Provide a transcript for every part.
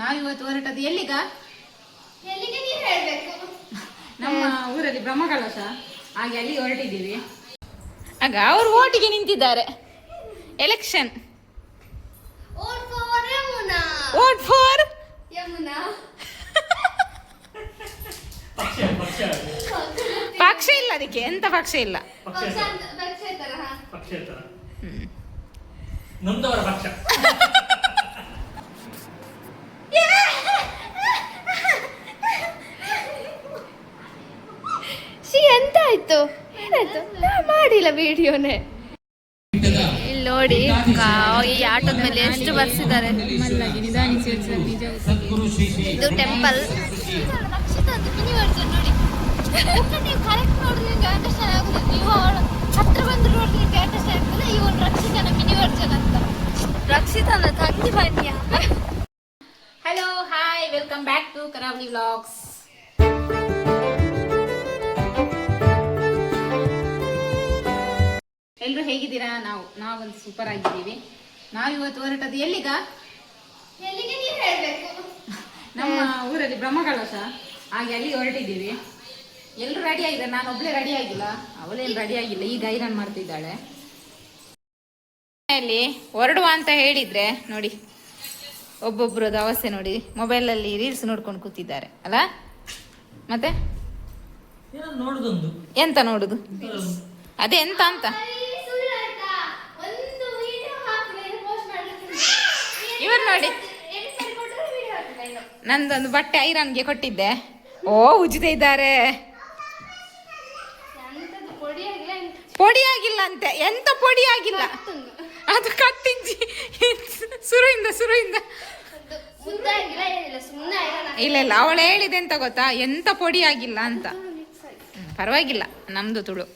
ನಾವಿವತ್ತು ಹೊರಟದ್ದು ಎಲ್ಲಿಗ? ಎಲ್ಲಿಗೆ ನೀವು ಹೇಳ್ಬೇಕು. ನಮ್ಮ ಊರಲ್ಲಿ ಬ್ರಹ್ಮಕಲಶ, ಹಾಗೆ ಅಲ್ಲಿ ಹೊರಟಿದ್ದೀವಿ. ಆಗ ಅವರು ಓಟಿಗೆ ನಿಂತಿದ್ದಾರೆ. Election. Vote for Yamuna. Vote for Yamuna. ಪಕ್ಷ ಇಲ್ಲ, ಅದಕ್ಕೆ ಎಂತ ಪಕ್ಷ ಇಲ್ಲ. ನಮ್ದವರ ಪಕ್ಷ. ಎಂತ ಆಯ್ತು? ಏನಾಯ್ತು? ಮಾಡಿಲ್ಲ ವಿಡಿಯೋನೇ. ಇಲ್ಲಿ ನೋಡಿ ಈ ಆಟೋದ ಮೇಲೆ ಎಷ್ಟು ಬರ್ಸಿದ್ದಾರೆ. ಇದು ಟೆಂಪಲ್. ನೀವು ಕರೆಕ್ಟ್ ನೋಡಿದ್ರೆ ನಿಮ್ಗೆ ಅಂಡರ್ಸ್ಟ್ಯಾಂಡ್ ಆಗುದಿಲ್ಲ. ನೀವು ಹತ್ರ ಬಂದು ನೋಡಿದ್ರೆ ನಿಮ್ಗೆ ಅಂಡರ್ಸ್ಟ್ಯಾಂಡ್ ಆಗ್ತದೆ. ಇವನು ರಕ್ಷಿತನ ಮಿನಿ ವರ್ಜನ್ ಅಂತ. ರಕ್ಷಿತನ ತಂಗಿ ಬನ್ನಿಯ. Hello, hi, welcome back to Karavali vlogs. ಎಲ್ರು ಹೇಗಿದ್ದೀರಾ? ನಾವಂತೂ ಸೂಪರ್ ಆಗಿದ್ದೀವಿ. ನಾವಿವತ್ತು ಹೊರಟದ್ದು ಎಲ್ಲಿಗ? ಎಲ್ಲಿಗೆ ನೀವು ಹೇಳ್ಬೇಕು. ನಮ್ಮ ಊರಲ್ಲಿ ಬ್ರಹ್ಮಕಲಶ, ಹಾಗೆ ಅಲ್ಲಿ ಹೊರಟಿದ್ದೀವಿ. ಎಲ್ಲರೂ ರೆಡಿ ಆಗಿದ್ದಾರೆ, ನಾನು ಒಬ್ಳೆ ರೆಡಿ ಆಗಿಲ್ಲ, ಅವಳೇನು ರೆಡಿ ಆಗಿಲ್ಲ, ಈಗ ಐರನ್ ಮಾಡ್ತಿದ್ದಾಳೆ. ಅಲ್ಲಿ ಹೊರಡುವ ಅಂತ ಹೇಳಿದ್ರೆ ನೋಡಿ, ಒಬ್ಬೊಬ್ರದ್ದು ಅವಸ್ಥೆ ನೋಡಿ, ಮೊಬೈಲಲ್ಲಿ ರೀಲ್ಸ್ ನೋಡ್ಕೊಂಡು ಕೂತಿದ್ದಾರೆ ಅಲ್ಲ. ಮತ್ತೆ ಎಂತ ನೋಡುದು? ಅದೇ ಎಂತ ಅಂತ ಇವರು ನೋಡಿ, ನಂದೊಂದು ಬಟ್ಟೆ ಐರನ್ಗೆ ಕೊಟ್ಟಿದ್ದೆ. ಓ, ಉಜ್ಜುತ್ತಾ ಇದ್ದಾರೆ. ಪೊಡಿ ಆಗಿಲ್ಲ ಅಂತೆ. ಎಂತ ಪೊಡಿ ಆಗಿಲ್ಲ, ಅದು ಕಟ್ಟಿಂಜಿ ಸುರುಯಿಂದ ಇಲ್ಲ ಇಲ್ಲ, ಅವಳು ಹೇಳಿದೆ ಎಂತ ಗೊತ್ತಾ, ಎಂತ ಪೊಡಿ ಆಗಿಲ್ಲ ಅಂತ. ಪರವಾಗಿಲ್ಲ, ನಮ್ದು ತುಳು.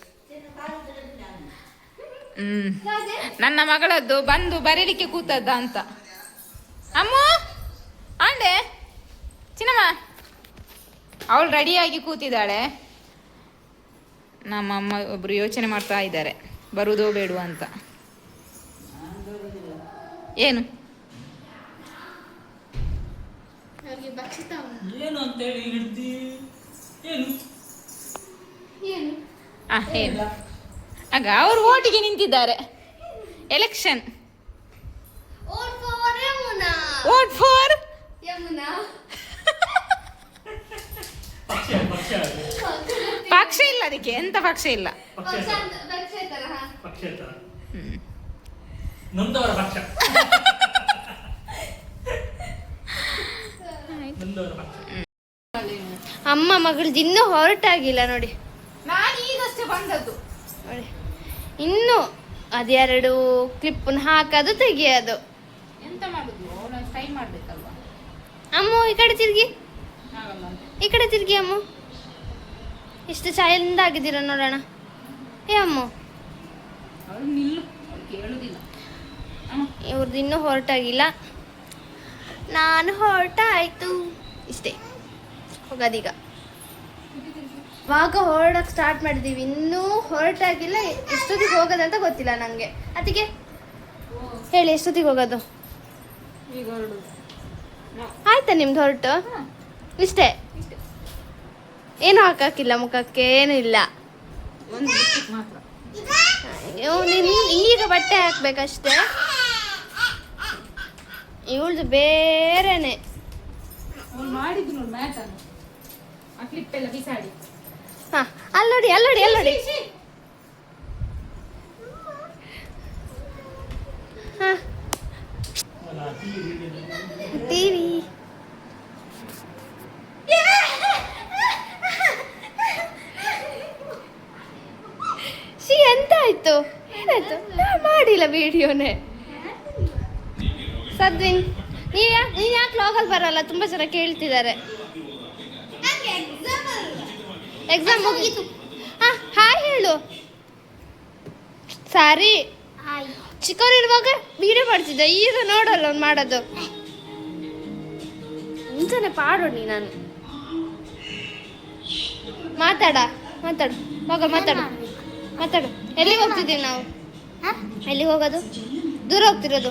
ನನ್ನ ಮಗಳದ್ದು ಬಂದು ಬರೀಲಿಕ್ಕೆ ಕೂತದ್ದ ಅಂತ. ಅಮ್ಮ ಆಂಡೆ ಚಿನ್ನಮ್ಮ, ಅವಳು ರೆಡಿಯಾಗಿ ಕೂತಿದ್ದಾಳೆ. ನಮ್ಮ ಅಮ್ಮ ಒಬ್ರು ಯೋಚನೆ ಮಾಡ್ತಾ ಇದ್ದಾರೆ, ಬರುವುದೋ ಬೇಡುವ ಅಂತ. ಏನು ಏನು ಅಂತ ಹೇಳಿ ಏನು ಏನು ಆಗ ಅವರು ಓಟಿಗೆ ನಿಂತಿದ್ದಾರೆ. Election. Vote for Yamuna. Vote for Yamuna. ಪಕ್ಷ ಇಲ್ಲ, ಅದಕ್ಕೆ ಎಂತ ಪಕ್ಷ ಇಲ್ಲ. ನಮ್ದವರ ಪಕ್ಷ. ಅಮ್ಮ ಮಗಳದ್ದು ಇನ್ನೂ ಹೊರಟಾಗಿಲ್ಲ ನೋಡಿ. ನಾನು ಈಗಷ್ಟೇ ಬಂದದ್ದು ನೋಡಿ. ಇನ್ನು ಅದೆರಡು ಕ್ಲಿಪ್ ಹಾಕೋದು ತೆಗಿಯೋದು. ಎಂತ ಮಾಡುದು, ಟ್ರೈ ಮಾಡ್ಬೇಕಲ್ವಾ. ಅಮ್ಮ ಈ ಕಡೆ ತಿರ್ಗಿ, ಆಗಲ್ಲ ಅಂತ. ಈ ಕಡೆ ತಿರ್ಗಿ ಅಮ್ಮ. ಎಷ್ಟು ಚಂದ ಆಗಿದ್ದೀರ ನೋಡೋಣ. ಏ ಅಮ್ಮ, ಅವಳು ನಿಲ್ಲು, ಕೇಳುದಿಲ್ಲ. ಇವ್ರದ್ದು ಇನ್ನೂ ಹೊರಟಾಗಿಲ್ಲ. ನಾನು ಹೊರಟಾಯ್ತು ಇಷ್ಟೇ. ಹೋಗೋದೀಗ. ಇವಾಗ ಹೊರಡಕ್ಕೆ ಸ್ಟಾರ್ಟ್ ಮಾಡಿದ್ದೀವಿ, ಇನ್ನೂ ಹೊರಟಾಗಿಲ್ಲ. ಎಷ್ಟೊತ್ತಿಗೆ ಹೋಗೋದಂತ ಗೊತ್ತಿಲ್ಲ ನನಗೆ. ಅದಕ್ಕೆ ಹೇಳಿ, ಎಷ್ಟೊತ್ತಿಗೆ ಹೋಗೋದು? ಈಗ ಹೊರಡುದು. ಆಯ್ತಾ ನಿಮ್ದು ಹೊರಟು? ಇಷ್ಟೇ. ಏನು ಹಾಕಿಲ್ಲ ಮುಖಕ್ಕೆ, ಏನೂ ಇಲ್ಲ. ಒಂದು ಲಿಪ್ಸ್ಟಿಕ್ ಮಾತ್ರ. ಈಗ ಬಟ್ಟೆ ಹಾಕ್ಬೇಕಷ್ಟೇ. ಇವಳ್ದು ಬೇರೆನೆ. ಮಾಡಿದ್ರು ನೋಡಿ ಮ್ಯಾಟ್ ಅನ್ನು, ಆ ಕ್ಲಿಪ್ ಎಲ್ಲ ಬಿಸಾಡಿ. ಹಾ, ಅಲ್ಲೋಡಿ ಅಲ್ಲೋಡಿ ಅಲ್ಲೋಡಿ. ಹಾ, ಟಿವಿ. ಎಂತ ಆಯ್ತು? ಏನಾಯ್ತು? ಮಾಡಿಲ್ಲ ವಿಡಿಯೋನೇ. ಸದ್ವಿನ್, ನೀನ್ ಯಾಕೆ ಲಾಗಲ್ಲಿ ಬರಲ್ಲ? ತುಂಬಾ ಜನ ಕೇಳ್ತಿದ್ದಾರೆ. ಎಕ್ಸಾಮ್ ಮುಗೀತು. ಹಾಯ್ ಹೇಳು. ಸಾರಿ, ಚಿಕ್ಕವರಿರುವಾಗ ವಿಡಿಯೋ ಮಾಡ್ತಿದ್ದೆ, ಈಗ ನೋಡಲ್ಲ ಅವ್ನು ಮಾಡೋದು. ಮುಂಚೆನೆ ಪಾಡೋಡಿ. ನಾನು ಮಾತಾಡು ಹೋಗ, ಮಾತಾಡು. ಎಲ್ಲಿಗೆ ಹೋಗ್ತಿದ್ದೀವಿ ನಾವು? ಎಲ್ಲಿಗೆ ಹೋಗೋದು? ದೂರ ಹೋಗ್ತಿರೋದು.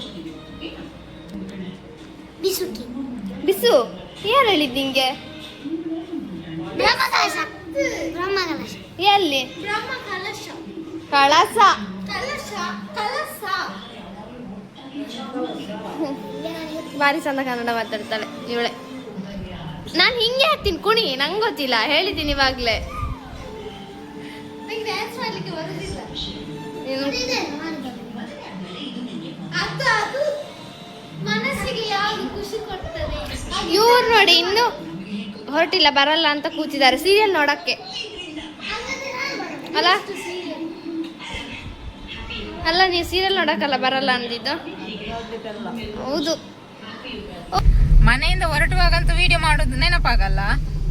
ಬಿಸು ಯಾರು ಹೇಳಿದ್ ನಿಂಗೆ? ಎಲ್ಲಿ? ಕಳಸ. ಬಾರಿ ಚಂದ ಕನ್ನಡ ಮಾತಾಡ್ತಾಳೆ ಇವಳೆ. ನಾನು ಹಿಂಗೆ ಹಾಕ್ತೀನಿ ಕುಣಿ, ನಂಗೆ ಗೊತ್ತಿಲ್ಲ, ಹೇಳಿದ್ದೀನಿ ಇವಾಗ್ಲೇ. ಇವ್ರು ನೋಡಿ ಇನ್ನು ಹೊರಟಿಲ್ಲ, ಬರಲ್ಲ ಅಂತ ಕೂತಿದ್ದಾರೆ ಸೀರಿಯಲ್ ನೋಡಕ್ಕೆ. ಅಲ್ಲ ಅಲ್ಲ ನೀವು ಸೀರಿಯಲ್ ನೋಡಕ್ಕಲ್ಲ ಬರಲ್ಲ ಅಂದಿದ್ದು? ಹೌದು. ಮನೆಯಿಂದ ಹೊರಟುವಾಗಂತೂ ವಿಡಿಯೋ ಮಾಡೋದು ನೆನಪಾಗಲ್ಲ,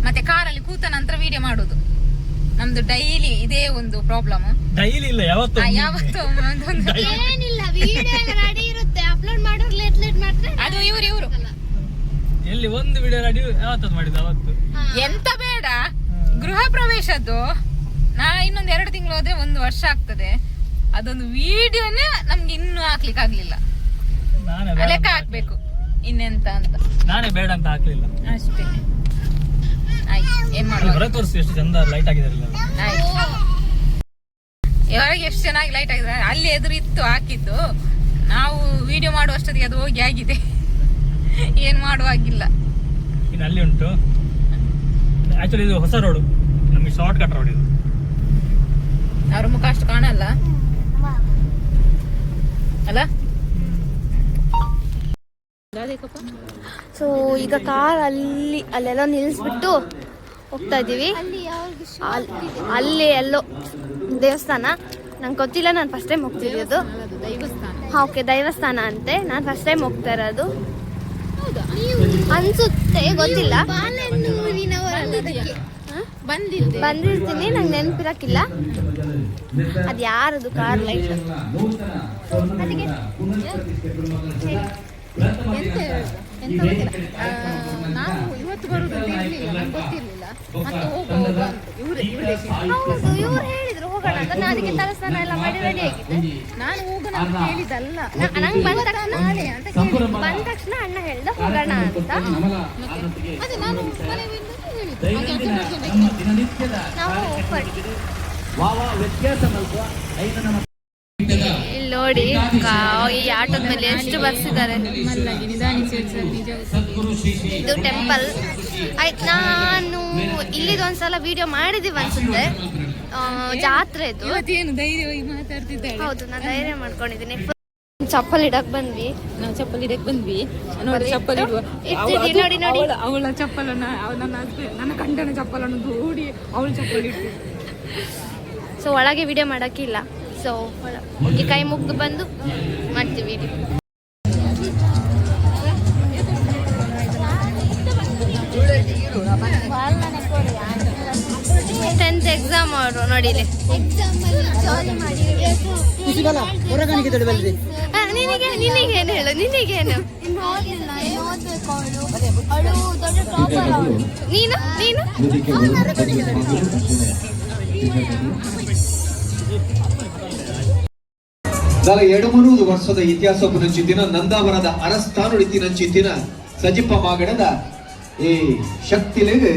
ಮತ್ತೆ ಕಾರಲ್ಲಿ ಕೂತ ನಂತರ ವಿಡಿಯೋ ಮಾಡೋದು ನಮ್ದು ಡೈಲಿ ಇದೇ ಒಂದು ಪ್ರಾಬ್ಲಮ್. ಡೈಲಿ ಇಲ್ಲ, ಯಾವತ್ತು ಯಾವತ್ತು ಏನಿಲ್ಲ, ವಿಡಿಯೋ ರೆಡಿ ಇರುತ್ತೆ, ಅಪ್ಲೋಡ್ ಮಾಡೋರು ಲೇಟ್ ಮಾಡ್ತಾರೆ. ಅದು ಇವ್ರು ಎಲ್ಲಿ ಒಂದು ವಿಡಿಯೋ ರೆಡಿ ಯಾವತ್ತದು ಮಾಡಿದ್ದು ಅವತ್ತು. ಎಂತ ಬೇಡ, ಗೃಹ ಪ್ರವೇಶದ್ದು ನಾ ಇನ್ನೊಂದು 2 ತಿಂಗಳು ಹೋದ್ರೆ 1 ವರ್ಷ ಆಗ್ತದೆ. ಅದೊಂದು ವಿಡಿಯೋನೇ ನಮ್ಗೆ ಇನ್ನೂ ಹಾಕ್ಲಿಕ್ಕೆ ಆಗ್ಲಿಲ್ಲ. ಲೆಕ್ಕ ಹಾಕ್ಬೇಕು ಇನ್ನೆಂತ ಅಂತ. ನಾನೇ ಬೇಡ ಅಂತ ಹಾಕ್ಲಿಲ್ಲ ಅಷ್ಟೇ. ಆಯ್ತು, ಏನ್ ಮಾಡುವ, ತೋರಿಸಿ ಎಷ್ಟು ಚಂದ ಲೈಟ್ ಆಗಿದಾರಲ್ಲ. ಆಯ್ತು, ಇವಾಗ ಎಷ್ಟು ಚೆನ್ನಾಗಿ ಲೈಟ್ ಆಗಿದೆ. ಅಲ್ಲಿ ಎದುರು ಇತ್ತು ಹಾಕಿದ್ದು, ನಾವು ವಿಡಿಯೋ ಮಾಡುವಷ್ಟೊತ್ತಿಗೆ ಅದು ಹೋಗಿ ಆಗಿದೆ. ಏನ್ ಮಾಡುವಾಗಿಲ್ಲ. ಇನ್ನು ಅಲ್ಲಿ ಉಂಟು. ಆಕ್ಚುಲಿ ಇದು ಹೊಸ ರೋಡು, ನಮಗೆ ಶಾರ್ಟ್ ಕಟ್ ರೋಡ್ ಇದು. ಅವ್ರ ಮುಖ ಅಷ್ಟು ಕಾಣಲ್ಲ ಅಲ್ಲ. ಸೊ ಈಗ ಕಾರ್ ಅಲ್ಲೆಲ್ಲ ನಿಲ್ಲಿಸ್ಬಿಟ್ಟು ಹೋಗ್ತಾ ಇದ್ದೀವಿ. ಅಲ್ಲಿ ಎಲ್ಲೋ ದೇವಸ್ಥಾನ, ನಂಗೆ ಗೊತ್ತಿಲ್ಲ, ನಾನು ಫಸ್ಟ್ ಟೈಮ್ ಹೋಗ್ತಿರೋದು. ಹಾಂ, ಓಕೆ, ದೈವಸ್ಥಾನ ಅಂತೆ. ನಾನು ಫಸ್ಟ್ ಟೈಮ್ ಹೋಗ್ತಾ ಇರೋದು ಅನ್ಸುತ್ತೆ, ಗೊತ್ತಿಲ್ಲ. ಬಂದಿರ್ತೀನಿ, ನಂಗೆ ನೆನಪಿರಕ್ಕಿಲ್ಲ. ಅದು ಯಾರದು ಕಾರ್ ಲೈಟ್? ನಾವು ಇವತ್ತು ಬರುದಂತ ಇರ್ಲಿಲ್ಲ, ನಂಗೆ ಗೊತ್ತಿರ್ಲಿಲ್ಲ. ಮತ್ತೆ ಹೌದು, ಇವ್ರು ಹೇಳಿದ್ರು ಹೋಗೋಣ ಅಂತ. ನಾನು ಅದಕ್ಕೆ ತಲಸ್ನಾನ ಎಲ್ಲ ಮಾಡಿ ರೆಡಿ ಆಗಿದ್ದೆ. ನಾನು ಹೋಗೋಣ ಅಂತ ಹೇಳಿದಲ್ಲ, ನಂಗೆ ಬಂದ ತಕ್ಷಣ ಅಣ್ಣ ಹೇಳ್ದ ಹೋಗೋಣ ಅಂತ. ಅದೇ ನಾನು ನಾವು ಇಲ್ಲಿ ನೋಡಿ ಈ ಆಟೋದ ಮೇಲೆ ಎಷ್ಟು ಬರ್ಸಿದ್ದಾರೆ. ಇದು ಟೆಂಪಲ್. ಆಯ್ತು, ನಾನು ಇಲ್ಲಿದೊಂದ್ಸಲ ವಿಡಿಯೋ ಮಾಡಿದೀವಿ ಅನ್ಸುತ್ತೆ, ಜಾತ್ರೆದು. ಏನು ಧೈರ್ಯವಾಗಿ ಮಾತಾಡ್ತಿದ್ದಾಳೆ. ಹೌದು, ನಾನು ಧೈರ್ಯ ಮಾಡ್ಕೊಂಡಿದ್ದೀನಿ. ಚಪ್ಪಲ್ ಇಡಕ್ ಬಂದ್ವಿ. ನಾವು ಚಪ್ಪಲ್ ಇಡಕ್ ಬಂದ್ವಿ. ನೋಡಿ ಚಪ್ಪಲ್ ಇಡುವ, ನೋಡಿ ನೋಡಿ ಅವಳ ಚಪ್ಪಲನ್ನ, ನನ್ನ ಗಂಡನ ಚಪ್ಪಲನ್ನು ದೂಡಿ ಅವಳ ಚಪ್ಪಲ್ ಇಟ್ಟು. ಸೊ ಒಳಗೆ ವಿಡಿಯೋ ಮಾಡೋಕ್ಕಿಲ್ಲ. ಸೊ ಹೋಗಿ ಕೈ ಮುಗ್ದು ಬಂದು ಮಾಡ್ತೀವಿ ವಿಡಿಯೋ. 10th ಎಕ್ಸಾಮ್ ಅವರು ನೋಡಿಲಿ. ನಿನಗೇನು ಹೇಳು, ನಿನಗೇನು? ನೀನು ನೀನು ದಾಲ 200 ವರ್ಷದ ಇತಿಹಾಸಕ್ಕೂ ನಂಚಿತ್ತಿನ ನಂದಾವರದ ಅರಸ್ಥಾನುಡಿತಿ ನಂಚಿತ್ತಿನ ಸಜಿಪ್ಪ ಮಾಗಡದ ಈ ಶಕ್ತಿಲೆಗೆ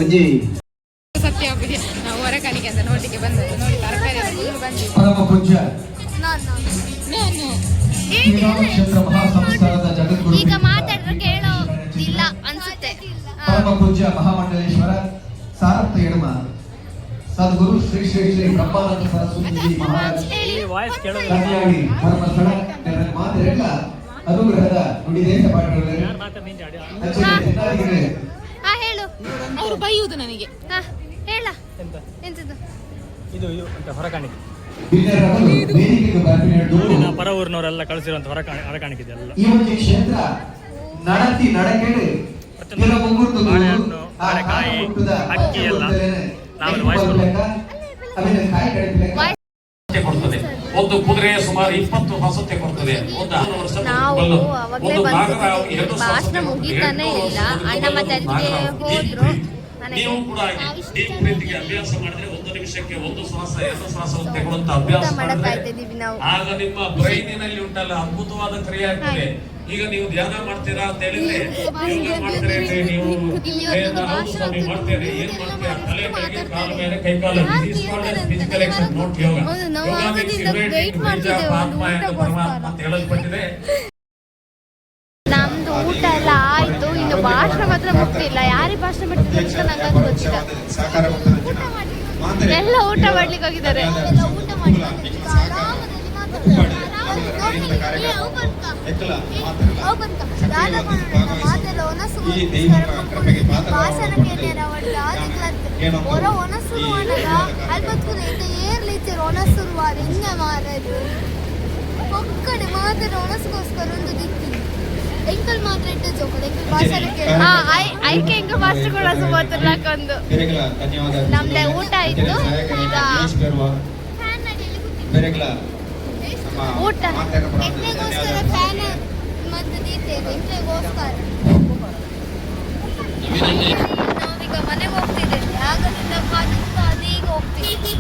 ಒಂಜಿ ಸತ್ಯ ನಾವು ಹೊರಕಾಣಿಕೆ ಅಂತ ನೋಡ್ಲಿಕ್ಕೆ ಬಂದದ್ದು. ನೋಡಿ ತರಕಾರಿ ಪರಮ ಪೂಜ್ಯ ಕ್ಷೇತ್ರ ಮಹಾಸಂಸ್ಥಾನದ ಜಗದ್ಗುರು ಈಗ ಮಾತಾಡಿದ್ರೆ ಕೇಳೋದಿಲ್ಲ ಅನ್ಸುತ್ತೆ. ಪರಮ ಪೂಜ್ಯ ಮಹಾಮಂಡಲೇಶ್ವರ ಸಾರಥ ಎಡಮ ಸದ್ಗುರು ಶ್ರೀ ಶ್ರೀ ಶ್ರೀ ಬ್ರಹ್ಮಾನಂದ ಸರಸ್ವತಿ ಮಹಾರಾಜ್ ಕನ್ಯಾಡಿ ಧರ್ಮಸ್ಥಳ ಮಾತೆಲ್ಲ ಅನುಗ್ರಹದ ನುಡಿ ದೇಶ ಪಾಠಗಳು ಹೇಳು. ಅವರು ಬೈಯುವುದು ನನಗೆ. ಹೇಳ ಎಂತದ್ದು ಇದು ಹೊರಕಾಣಿಕೆ. ಪರ ಊರಿನವರೆಲ್ಲ ಕಳಿಸಿರುವಂತ ಹೊರಕಾಣಿಕೆ ಇದೆಲ್ಲ. ಈ ಒಂದು ಕ್ಷೇತ್ರ ನಡತಿ ನಡಕೆಡೆ ಬಾಳೆಹಣ್ಣು, ಬಾಳೆಕಾಯಿ, ಅಕ್ಕಿ ಎಲ್ಲ ನಾವೆಲ್ಲ ಕೊಡ್ತದೆ. ಒಂದು ಕುದುರೆ ಸುಮಾರು 20 ಹೊಸತೆ ಕೊಡ್ತದೆ. ನಾವು ಅವಾಗಲೇ ಬಂದ್ಬಿಟ್ಟಿದ್ದೀವಿ. ಭಾಷಣ ಮುಗಿತಾನೆ ಇಲ್ಲ. ಅಣ್ಣ ಮತ್ತೆ ಅಲ್ಲಿಗೆ ಹೋದ್ರು. ನೀವು ಕೂಡ ಹಾಗೆ ಡೀಪ್ ಬ್ರೀತಿಂಗ್ ಅಭ್ಯಾಸ ಮಾಡಿದ್ರೆ 1 ನಿಮಿಷಕ್ಕೆ 1 ಶ್ವಾಸ 2 ಶ್ವಾಸವನ್ನು ತಗೊಳ್ಳುವಂತ ಅಭ್ಯಾಸ ಮಾಡಿದ್ರೆ ಆಗ ನಿಮ್ಮ ಬ್ರೈನಿನಲ್ಲಿ ಉಂಟಲ್ಲ ಅದ್ಭುತವಾದ ಕ್ರಿಯೆ ಆಗ್ತದೆ. ಈಗ ನೀವು ಧ್ಯಾನ ಮಾಡ್ತೀರಾ ಅಂತ ಹೇಳಿದ್ರೆ ಯೋಗ ಮಾಡ್ತೀರಾ ಅಂದ್ರೆ ನೀವು ಸ್ವಾಮಿ ಮಾಡ್ತೇನೆ ಏನ್ ಮಾಡ್ತೀರಾ ತಲೆ ಕೆಳಗೆ ಕಾಲು ಮೇಲೆ ಕೈ ಕಾಲು physical exercise note yoga yoga means uniting ಬೀಜ ಆತ್ಮ and ಪರಮಾತ್ಮ ಅಂತ ಹೇಳಲ್ಪಟ್ಟಿದೆ. ನಮ್ದು ಊಟ ಎಲ್ಲ ಆಯ್ತು, ಇನ್ನು ಭಾಷಣ ಮಾತ್ರ ಮುಗ್ತಿಲ್ಲ. ಯಾರಿಗೆ ಭಾಷಣ ಮಾಡ್ತಿದ್ರು ಅಂತ ನಂಗೆ ಅದು ಗೊತ್ತಿಲ್ಲ. ಎಲ್ಲ ಊಟ ಮಾಡ್ಲಿಕ್ಕೆ ಹೋಗಿದ್ದಾರೆ. ಎಂಕಲ್ ಮಾತ್ರ ಇಟ್ಟು ಜೋಕಲ್ ಎಂಕಲ್ ಭಾಷಣ ಕೂಡ ಸುಮಾರು ನಾಕೊಂದು ನಮ್ದೆ ಊಟ ಆಯ್ತು. ಈಗ ಊಟ ಎಣ್ಣೆಗೋಸ್ಕರ ಫ್ಯಾನ್ ಮತ್ತೆ ನೀಡ್ತೇವೆ ಎಂಟ್ರೆಗೋಸ್ಕರ. ನಾವೀಗ ಮನೆಗೆ ಹೋಗ್ತಿದ್ದೇವೆ. ಆಗದಿಂದ ಕಾದಿದ್ದು ಅದೀಗ ಹೋಗ್ತೀವಿ.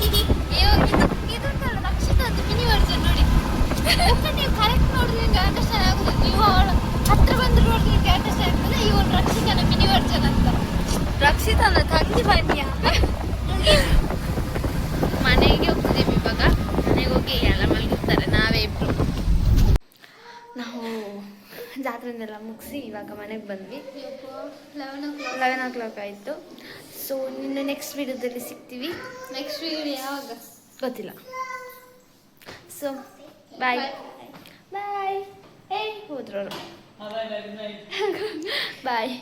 ಇದುಂಟಲ್ಲ ರಕ್ಷಿತ ಅಂತ ಮಿನಿ ವರ್ಜನ್ ನೋಡಿ. ನೀವು ಕರೆಕ್ಟ್ ನೋಡಿದ್ರೆ ನಿಮ್ಗೆ ಅಂಡರ್ಸ್ಟ್ಯಾಂಡ್ ಆಗುದು. ನೀವು ಅವಳ ಹತ್ರ ಬಂದು ನೋಡಿದ್ರೆ ನಿಮ್ಗೆ ಅಂಡರ್ಸ್ಟ್ಯಾಂಡ್ ಆಗ್ತದೆ. ಇವಳು ರಕ್ಷಿತನ ಮಿನಿ ವರ್ಜನ್ ಅಂತ. ರಕ್ಷಿತನ ತಂಗಿ ಬನ್ನಿಯ ಮನೆಗೆ ಹೋಗ್ತಿದ್ದೀವಿ ಇವಾಗ. ಮನೆಗೆ ಹೋಗಿ ಎಲ್ಲ ಮಲಗಿರ್ತಾರೆ, ನಾವೇ ಇಬ್ರು. ನಾವು ಜಾತ್ರೆನೆಲ್ಲ ಮುಗಿಸಿ ಇವಾಗ ಮನೆಗೆ ಬಂದ್ವಿ. 11 ಆಯಿತು. ಸೊ ನಿನ್ನೆ ನೆಕ್ಸ್ಟ್ ವಿಡಿಯೋದಲ್ಲಿ ಸಿಗ್ತೀವಿ. ನೆಕ್ಸ್ಟ್ ವಿಡಿಯೋ ಯಾವಾಗ ಗೊತ್ತಿಲ್ಲ. ಸೊ ಬಾಯ್ ಬಾಯ್. ಹೋದ್ರು ಬಾಯ್.